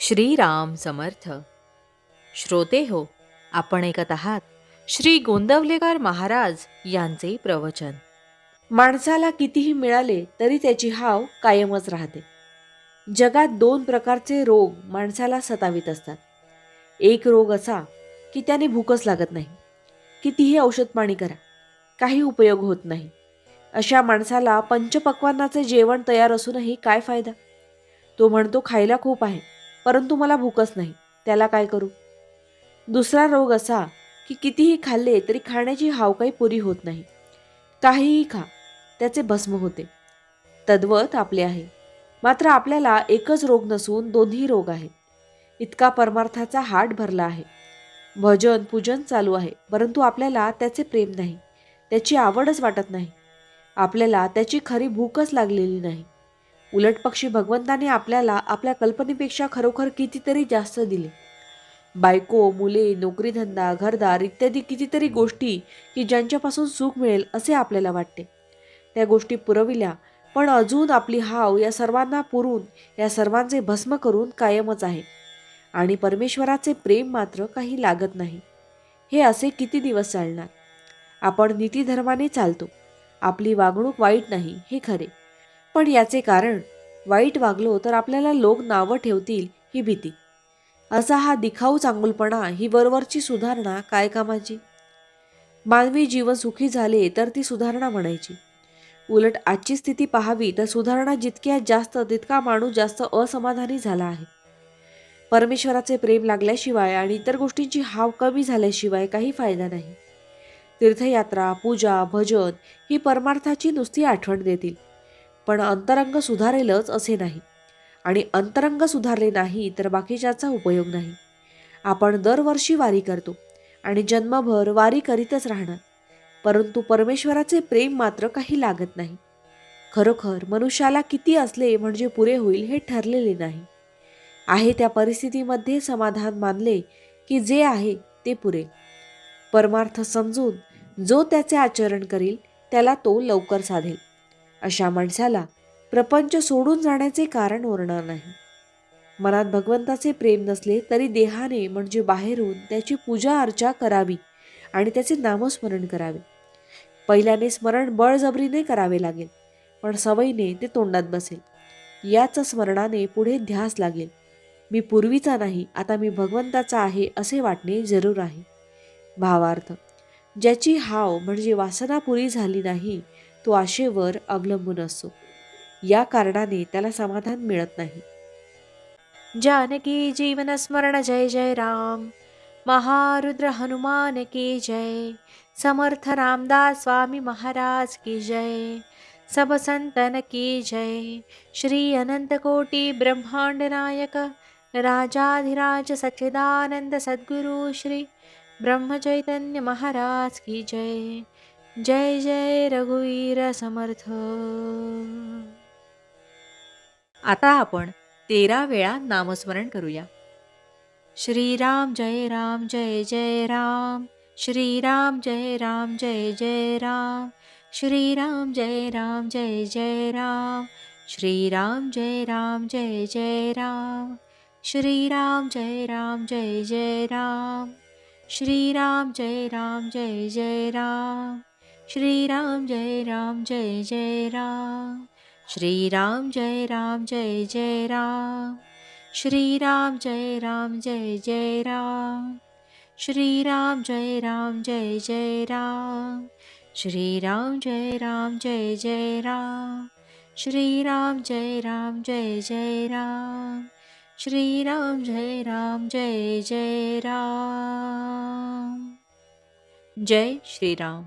श्रीराम समर्थ. श्रोते हो, आपण ऐकत आहात श्री गोंदवलेकर महाराज यांचे प्रवचन. माणसाला कितीही मिळाले तरी त्याची हाव कायमच राहते. जगात दोन प्रकारचे रोग माणसाला सतावित असतात. एक रोग असा की त्याने भूकच लागत नाही. कितीही औषध पाणी करा, काही उपयोग होत नाही. अशा माणसाला पंचपक्वान्नाचे जेवण तयार असूनही काय फायदा? तो म्हणतो खायला खूप आहे, परंतु मला भूकच नाही, त्याला काय करू? दुसरा रोग असा की कितीही खाल्ले तरी खाण्याची हाव काही पुरी होत नाही. काहीही खा, त्याचे भस्म होते. तद्वत आपले आहे. मात्र आपल्याला एकच रोग नसून दोन्ही रोग आहेत. इतका परमार्थाचा हाट भरला आहे. भजन पूजन चालू आहे, परंतु आपल्याला त्याचे प्रेम नाही, त्याची आवडच वाटत नाही. आपल्याला त्याची खरी भूकच लागलेली नाही. उलट पक्षी भगवंताने आपल्याला आपल्या कल्पनेपेक्षा खरोखर कितीतरी जास्त दिले. बायको, मुले, नोकरीधंदा, घरदार इत्यादी कितीतरी गोष्टी की ज्यांच्यापासून सुख मिळेल असे आपल्याला वाटते. त्या गोष्टी पुरविल्या, पण अजून आपली हाव या सर्वांना पुरून या सर्वांचे भस्म करून कायमच आहे. आणि परमेश्वराचे प्रेम मात्र काही लागत नाही. हे असे किती दिवस चालणार? आपण नीतिधर्माने चालतो, आपली वागणूक वाईट नाही हे खरे, पण याचे कारण वाईट वागलो तर आपल्याला लोक नावं ठेवतील ही भीती. असा हा दिखाऊ चांगुलपणा, ही वरवरची सुधारणा काय कामाची? मानवी जीवन सुखी झाले तर ती सुधारणा म्हणायची. उलट आजची स्थिती पाहावी तर सुधारणा जितक्या जास्त तितका माणूस जास्त असमाधानी झाला आहे. परमेश्वराचे प्रेम लागल्याशिवाय आणि इतर गोष्टींची हाव कमी झाल्याशिवाय काही फायदा नाही. तीर्थयात्रा, पूजा, भजन ही परमार्थाची नुसती आठवण देतील, पण अंतरंग सुधारेलच असे नाही. आणि अंतरंग सुधारले नाही तर बाकीच्याचा उपयोग नाही. आपण दरवर्षी वारी करतो आणि जन्मभर वारी करीतच राहणार, परंतु परमेश्वराचे प्रेम मात्र काही लागत नाही. खरोखर मनुष्याला किती असले म्हणजे पुरे होईल हे ठरलेले नाही. आहे त्या परिस्थितीमध्ये समाधान मानले की जे आहे ते पुरे. परमार्थ समजून जो त्याचे आचरण करील त्याला तो लवकर साधेल. अशा माणसाला प्रपंच सोडून जाण्याचे कारण उरणार नाही. मनात भगवंताचे प्रेम नसले तरी देहाने म्हणजे बाहेरून त्याची पूजा अर्चा करावी आणि त्याचे नामस्मरण करावे. पहिल्याने स्मरण बळजबरीने करावे लागेल, पण सवयीने ते तोंडात बसेल. याच स्मरणाने पुढे ध्यास लागेल. मी पूर्वीचा नाही, आता मी भगवंताचा आहे असे वाटणे जरूर आहे. भावार्थ, ज्याची हाव म्हणजे वासना पुरी झाली नाही तो आशेवर अवलंबून असतो. या कारणाने त्याला समाधान मिळत नाही. जानकी जीवन स्मरण जय जय राम. महारुद्र हनुमान की जय. समर्थ रामदास स्वामी महाराज की जय. सब संतन की जय. श्री अनंत कोटि ब्रह्मांड नायक राजाधिराज सच्चिदानंद सद्गुरु श्री ब्रह्म चैतन्य महाराज की जय. जय जय रघुवीर समर्थ. आता आपण 13 वेळा नामस्मरण करूया. श्रीराम जय राम जय जय राम. श्रीराम जय राम जय जय राम. श्रीराम जय राम जय जय राम. श्रीराम जय राम जय जय राम. श्रीराम जय राम जय जय राम. श्रीराम जय राम जय जय राम. श्रीराम जय राम जय जय राम. श्रीराम जय राम जय जय राम. श्रीराम जय राम जय जय राम. श्रीराम जय राम जय जय राम. श्रीराम जय राम जय जय राम. श्रीराम जय राम जय जय राम. श्रीराम जय राम जय जय राम. जय श्रीराम.